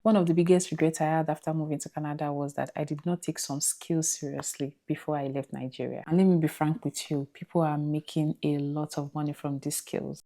One of the biggest regrets I had after moving to Canada was that I did not take some skills seriously before I left Nigeria. And let me be frank with you, people are making a lot of money from these skills.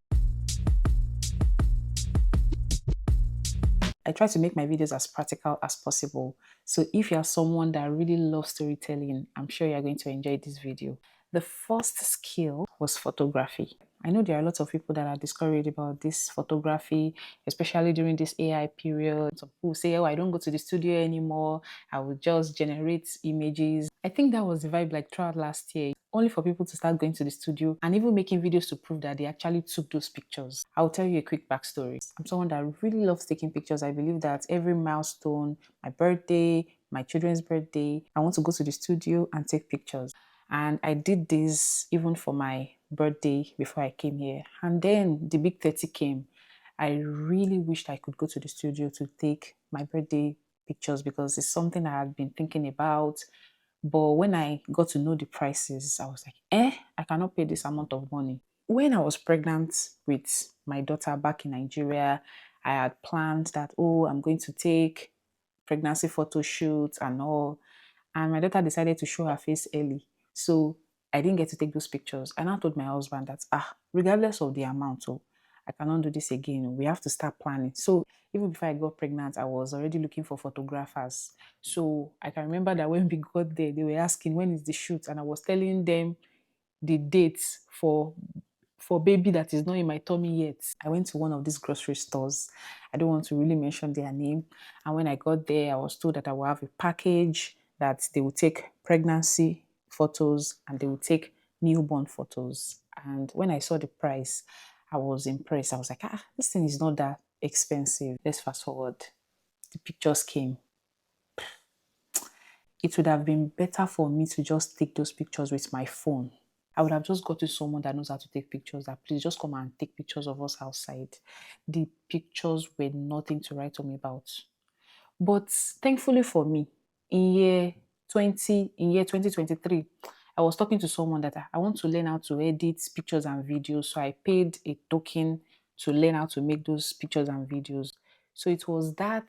I try to make my videos as practical as possible. So if you're someone that really loves storytelling, I'm sure you're going to enjoy this video. The first skill was photography. I know there are a lot of people that are discouraged about this photography, especially during this AI period. Some people say, oh, I don't go to the studio anymore. I will just generate images. I think that was the vibe like throughout last year, only for people to start going to the studio and even making videos to prove that they actually took those pictures. I'll tell you a quick backstory. I'm someone that really loves taking pictures. I believe that every milestone, my birthday, my children's birthday, I want to go to the studio and take pictures. And I did this even for my birthday before I came here. And then the big 30 came. I really wished I could go to the studio to take my birthday pictures because it's something I had been thinking about. But when I got to know the prices, I was like, I cannot pay this amount of money. When I was pregnant with my daughter back in Nigeria, I had planned that, oh, I'm going to take pregnancy photo shoots and all. And my daughter decided to show her face early. So I didn't get to take those pictures. And I told my husband that, regardless of the amount, oh, I cannot do this again. We have to start planning. So even before I got pregnant, I was already looking for photographers. So I can remember that when we got there, they were asking, when is the shoot? And I was telling them the dates for baby that is not in my tummy yet. I went to one of these grocery stores. I don't want to really mention their name. And when I got there, I was told that I will have a package, that they will take pregnancy photos and they will take newborn photos. And when I saw the price, I was impressed. I was like, this thing is not that expensive. Let's fast forward. The pictures came. It would have been better for me to just take those pictures with my phone. I would have just got to someone that knows how to take pictures, that please just come and take pictures of us outside. The pictures were nothing to write home about. But thankfully for me, in year 2023, I was talking to someone that I want to learn how to edit pictures and videos. So I paid a token to learn how to make those pictures and videos. So it was that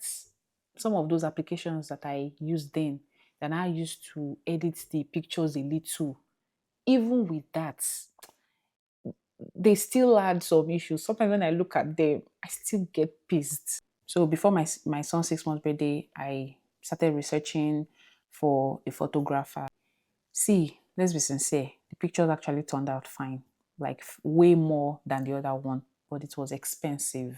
some of those applications that I used then that I used to edit the pictures a little. Even with that, they still had some issues. Sometimes when I look at them, I still get pissed. So before my son's 6 month birthday, I started researching for a photographer. See, let's be sincere, the pictures actually turned out fine, like way more than the other one, but it was expensive.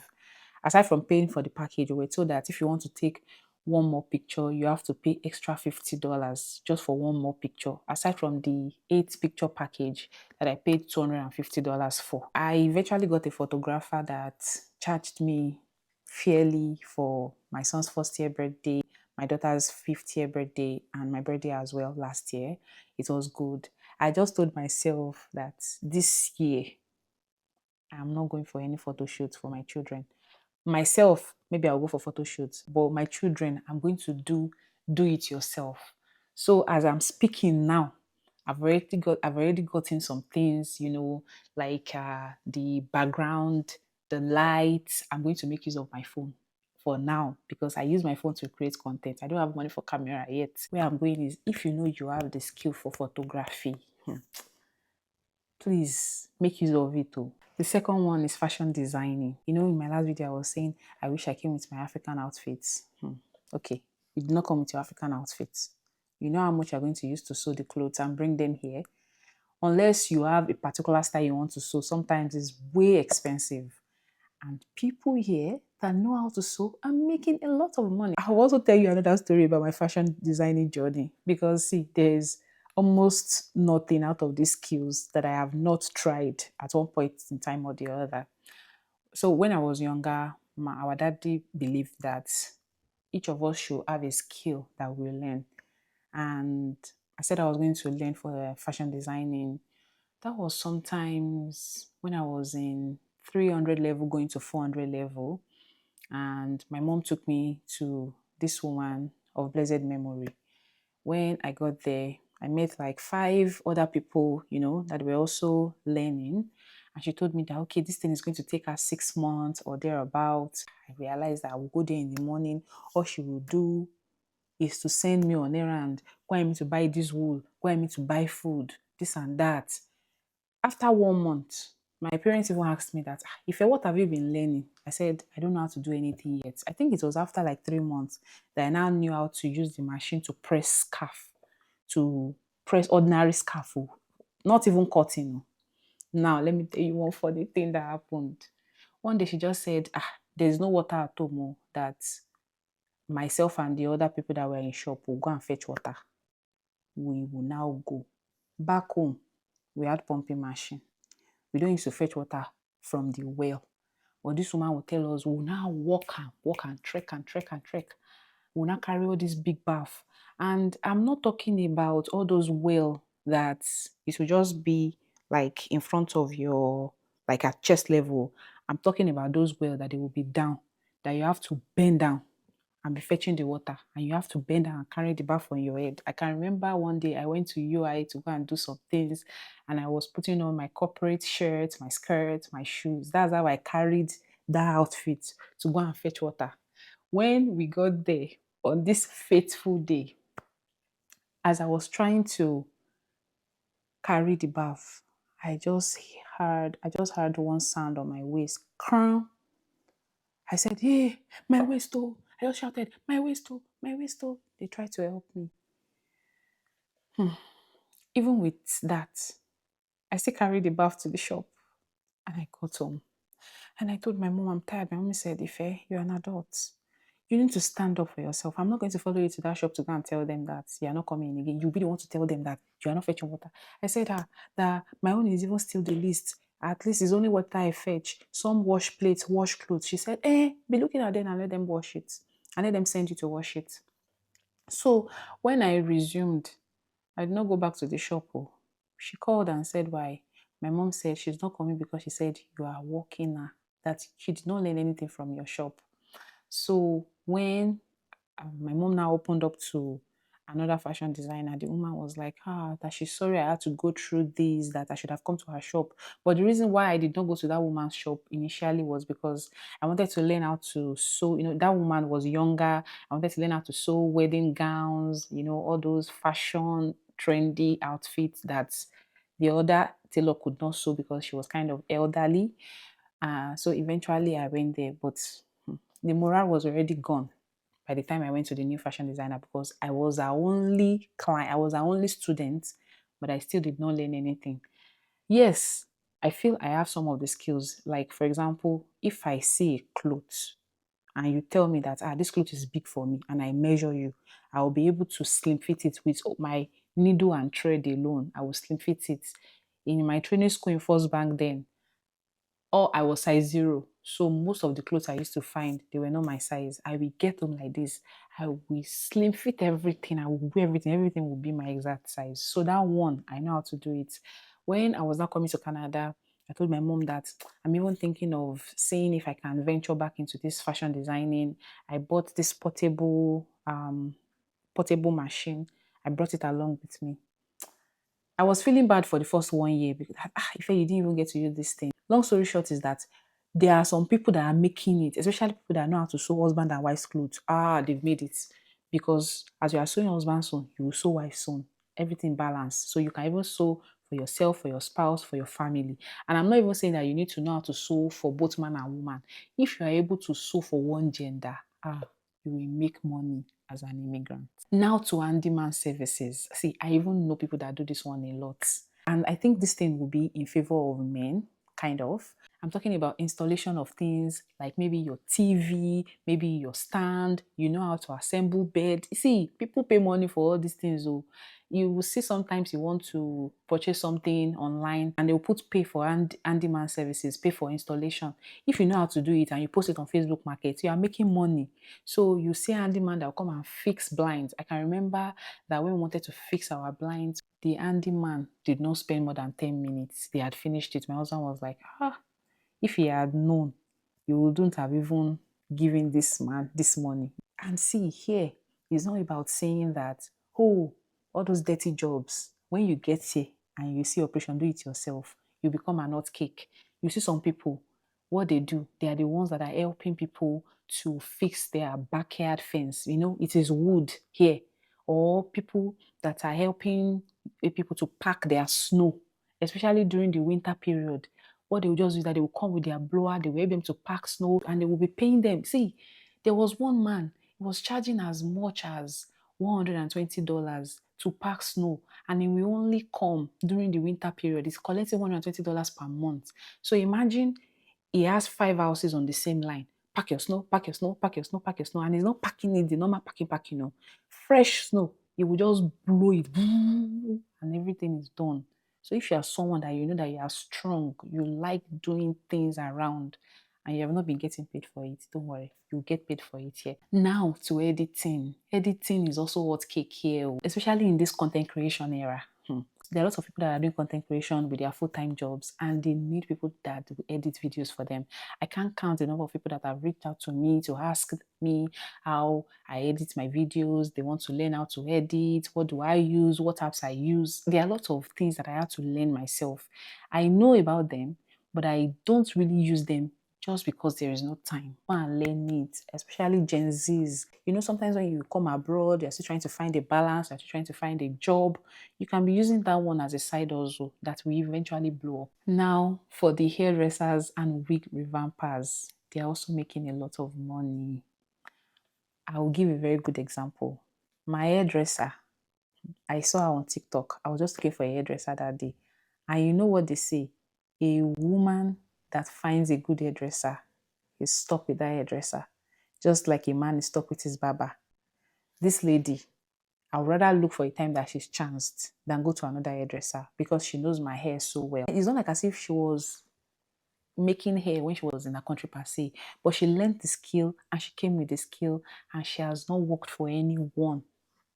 Aside from paying for the package, we were told that if you want to take one more picture, you have to pay extra $50 just for one more picture. Aside from the 8 picture package that I paid $250 for. I eventually got a photographer that charged me fairly for my son's first year birthday, my daughter's 5th year birthday, and my birthday as well last year. It was good. I just told myself that this year I'm not going for any photo shoots for my children. Myself, maybe I'll go for photo shoots, but my children, I'm going to do it yourself. So as I'm speaking now, I've already gotten some things, like the background, the lights. I'm going to make use of my phone for now because I use my phone to create content. I don't have money for camera yet. Where I'm going is, if you know you have the skill for photography, please make use of it too. The second one is fashion designing. In my last video, I was saying I wish I came with my African outfits. Okay, you did not come with your African outfits. You know how much you're going to use to sew the clothes and bring them here. Unless you have a particular style you want to sew, sometimes it's way expensive. And people here that know how to sew are making a lot of money. I'll also tell you another story about my fashion designing journey because see, there's almost nothing out of these skills that I have not tried at one point in time or the other. So when I was younger, our daddy believed that each of us should have a skill that we learn. And I said I was going to learn for fashion designing. That was sometimes when I was in 300 level going to 400 level. And my mom took me to this woman of blessed memory. When I got there, I met like 5 other people, that were also learning. And she told me that, okay, this thing is going to take her 6 months or thereabouts. I realized that I will go there in the morning. All she will do is to send me on errand, go and me to buy this wool, go and me to buy food, this and that. After 1 month, my parents even asked me that, Ife, what have you been learning? I said, I don't know how to do anything yet. I think it was after like 3 months that I now knew how to use the machine to press scarf, to press ordinary scarf, not even cutting. Now, let me tell you one funny thing that happened. One day she just said, there's no water at home, that myself and the other people that were in shop will go and fetch water. We will now go. Back home, we had pumping machine. We don't used to fetch water from the well. But this woman will tell us, we'll now walk and trek and trek and trek. We'll now carry all this big bath. And I'm not talking about all those well that it will just be like in front of your, like at chest level. I'm talking about those well that they will be down, that you have to bend down and be fetching the water, and you have to bend down and carry the bath on your head. I can remember one day I went to UI to go and do some things, and I was putting on my corporate shirt, my skirt, my shoes. That's how I carried that outfit to go and fetch water. When we got there on this fateful day, as I was trying to carry the bath, I just heard one sound on my waist. Crumb. I said, hey, my waist, oh. I just shouted, my waist, oh, my waist, oh. They tried to help me. Even with that, I still carried the bath to the shop, and I got home. And I told my mom, I'm tired. My mom said, Ife, you're an adult. You need to stand up for yourself. I'm not going to follow you to that shop to go and tell them that you're not coming again. You really want to tell them that you're not fetching water. I said, that my own is even still the least. At least it's only water I fetch. Some wash plates, wash clothes. She said, be looking at them and let them wash it. And let them send you to wash it. So when I resumed, I did not go back to the shop. Oh. She called and said, why? My mom said she's not coming because she said you are working now. That she did not learn anything from your shop. So when my mom now opened up to another fashion designer, the woman was like, that she's sorry I had to go through this, that I should have come to her shop. But the reason why I did not go to that woman's shop initially was because I wanted to learn how to sew. That woman was younger. I wanted to learn how to sew wedding gowns, all those fashion trendy outfits that the other tailor could not sew because she was kind of elderly. So eventually I went there, but the morale was already gone by the time I went to the new fashion designer, because I was our only client, I was our only student, but I still did not learn anything. Yes, I feel I have some of the skills. Like, for example, if I see a cloth and you tell me that this cloth is big for me, and I measure you, I will be able to slim fit it with my needle and thread alone. I will slim fit it. In my training school in First Bank then, I was size 0. So most of the clothes I used to find, they were not my size. I will get them like this. I will slim fit everything. I will wear everything. Everything will be my exact size. So that one, I know how to do it. When I was now coming to Canada, I told my mom that I'm even thinking of seeing if I can venture back into this fashion designing. I bought this portable machine. I brought it along with me. I was feeling bad for the first 1 year because if you didn't even get to use this thing. Long story short is that there are some people that are making it, especially people that know how to sew husband and wife's clothes. They've made it. Because as you are sewing husband's own, you will sew wife's own. Everything balanced. So you can even sew for yourself, for your spouse, for your family. And I'm not even saying that you need to know how to sew for both man and woman. If you are able to sew for one gender, you will make money as an immigrant. Now to handyman services. See, I even know people that do this one a lot. And I think this thing will be in favor of men, kind of. I'm talking about installation of things like maybe your TV, maybe your stand, you know how to assemble bed. See, people pay money for all these things. So you will see sometimes you want to purchase something online and they'll put pay for handyman services, pay for installation. If you know how to do it and you post it on Facebook Market, you are making money. So you see a handyman that will come and fix blinds. I can remember that when we wanted to fix our blinds, the handyman did not spend more than 10 minutes. They had finished it. My husband was like, if he had known, you wouldn't have even given this man this money. And see, here, it's not about saying that, all those dirty jobs, when you get here and you see operation, do it yourself, you become an hot cake. You see some people, what they do, they are the ones that are helping people to fix their backyard fence. You know, it is wood here. Or people that are helping people to pack their snow, especially during the winter period. What they will just do is that they will come with their blower, they will help them to pack snow, and they will be paying them. See, there was one man, he was charging as much as $120 to pack snow, and he will only come during the winter period. He's collecting $120 per month. So imagine he has 5 houses on the same line. Pack your snow, pack your snow, pack your snow, pack your snow. And he's not packing it the normal packing, no. Fresh snow. He will just blow it and everything is done. So if you are someone that you know that you are strong, you like doing things around, and you have not been getting paid for it, don't worry, you'll get paid for it here. Now to editing. Editing is also what cake here, especially in this content creation era. There are lots of people that are doing content creation with their full-time jobs, and they need people that will edit videos for them. I can't count the number of people that have reached out to me to ask me how I edit my videos. They want to learn how to edit. What do I use? What apps I use? There are a lot of things that I have to learn myself. I know about them, but I don't really use them just because there is no time. Go and learn it, especially Gen Zs. You know, sometimes when you come abroad, you're still trying to find a balance, you're still trying to find a job. You can be using that one as a side hustle that will eventually blow up. Now, for the hairdressers and wig revampers, they're also making a lot of money. I will give a very good example. My hairdresser, I saw her on TikTok. I was just looking for a hairdresser that day. And you know what they say? A woman that finds a good hairdresser is stuck with that hairdresser. Just like a man is stuck with his barber. This lady, I would rather look for a time that she's chanced than go to another hairdresser because she knows my hair so well. It's not like as if she was making hair when she was in her country per se, but she learned the skill and she came with the skill, and she has not worked for anyone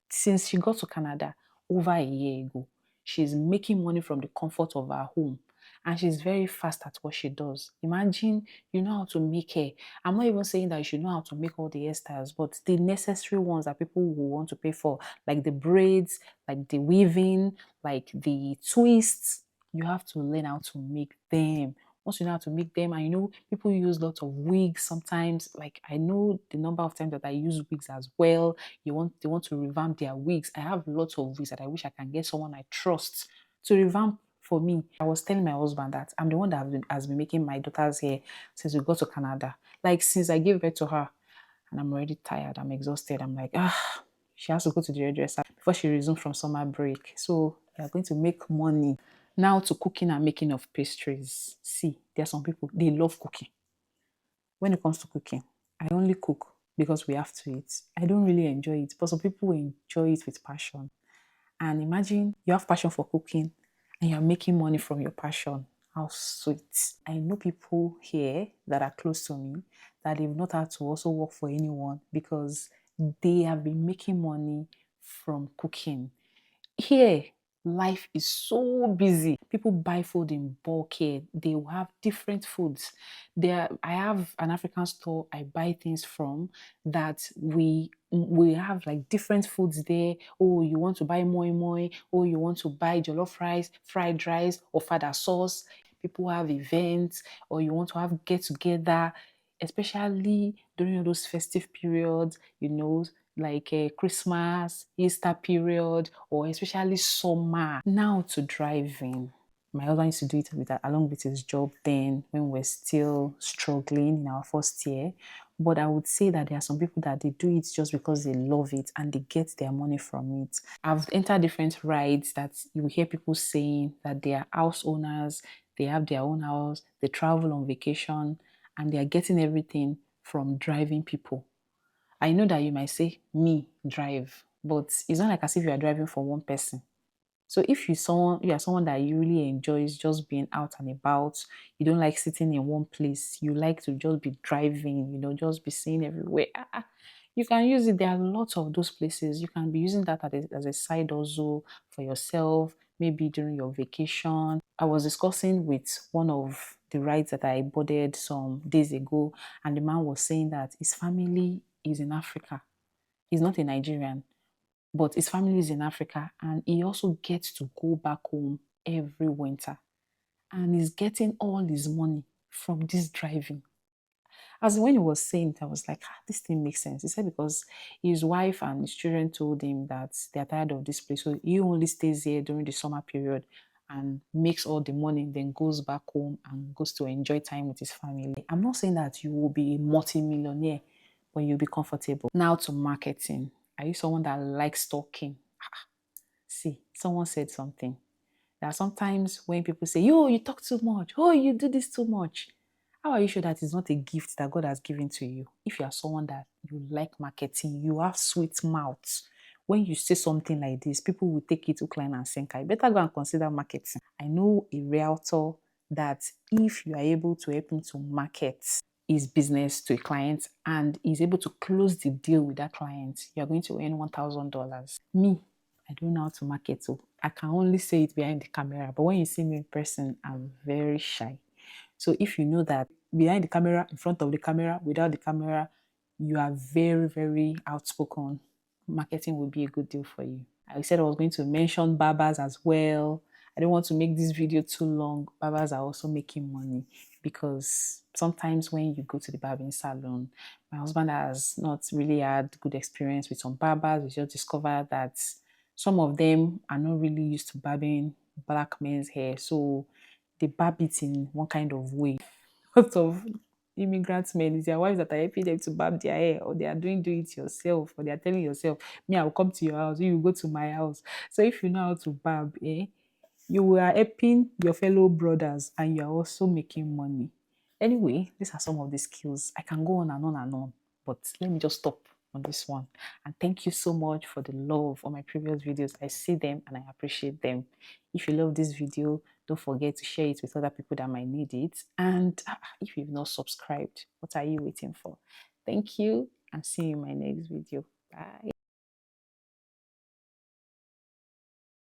since she got to Canada over a year ago. She's making money from the comfort of her home, and she's very fast at what she does. Imagine you know how to make hair. I'm not even saying that you should know how to make all the hairstyles, but the necessary ones that people will want to pay for, like the braids, like the weaving, like the twists, you have to learn how to make them. Once you know how to make them, and you know people use lots of wigs sometimes. Like I know the number of times that I use wigs as well. They want to revamp their wigs. I have lots of wigs that I wish I can get someone I trust to revamp for me. I was telling my husband that I'm the one that has been making my daughter's hair since we got to Canada. Like since I gave birth to her, and I'm already tired. I'm exhausted. I'm like, she has to go to the hairdresser before she resumes from summer break. So we are going to make money. Now to cooking and making of pastries. See, there are some people, they love cooking. When it comes to cooking, I only cook because we have to eat. I don't really enjoy it, but some people enjoy it with passion. And imagine you have passion for cooking and you're making money from your passion. How sweet. I know people here that are close to me that they've not had to also work for anyone because they have been making money from cooking. Here, life is so busy. People buy food in bulk here. They will have different foods. I have an African store I buy things from that we have like different foods there. Oh, you want to buy moi moi? Oh, you want to buy jollof rice, fried rice, or fada sauce? People have events, or you want to have get together, especially during all those festive periods, you know, like Christmas, Easter period, or especially summer. Now to driving. My husband used to do it along with his job then when we're still struggling in our first year. But I would say that there are some people that they do it just because they love it and they get their money from it. I've entered different rides that you hear people saying that they are house owners, they have their own house, they travel on vacation, and they are getting everything from driving people. I know that you might say, me, drive, but it's not like as if you are driving for one person. So if you are someone that you really enjoys just being out and about, you don't like sitting in one place, you like to just be driving, you know, just be seeing everywhere. You can use it. There are lots of those places. You can be using that as a side hustle for yourself, maybe during your vacation. I was discussing with one of the rides that I boarded some days ago, and the man was saying that his family is in Africa. He's not a Nigerian, but his family is in Africa, and he also gets to go back home every winter. and he's getting all his money from this driving. As when he was saying it, I was like, this thing makes sense. He said because his wife and his children told him that they're tired of this place. So he only stays here during the summer period and makes all the money, then goes back home and goes to enjoy time with his family. I'm not saying that you will be a multi-millionaire, but you'll be comfortable. Now to marketing. Are you someone that likes talking? See, someone said something. There are sometimes when people say, yo, you talk too much. Oh, you do this too much. How are you sure that it's not a gift that God has given to you? If you are someone that you like marketing, you have sweet mouths. When you say something like this, people will take it to line and sinker. You better go and consider marketing. I know a realtor that if you are able to help him to market his business to a client and is able to close the deal with that client, you're going to earn $1,000. Me, I don't know how to market, so I can only say it behind the camera. But when you see me in person, I'm very shy. So if you know that behind the camera, in front of the camera, without the camera, you are very, very outspoken, marketing will be a good deal for you. I said I was going to mention barbers as well. I don't want to make this video too long. Barbers are also making money because sometimes when you go to the barbering salon, my husband has not really had good experience with some barbers. We just discovered that some of them are not really used to barbing black men's hair. So they barb it in one kind of way. Lots of immigrant men, it's their wives that are helping them to barb their hair, or they are doing do it yourself, or they are telling yourself, me, I will come to your house, you will go to my house. So if you know how to barb, you are helping your fellow brothers and you are also making money. Anyway, these are some of the skills. I can go on and on and on, but let me just stop on this one. And thank you so much for the love on my previous videos. I see them and I appreciate them. If you love this video, don't forget to share it with other people that might need it. And if you've not subscribed, what are you waiting for? Thank you and see you in my next video. Bye.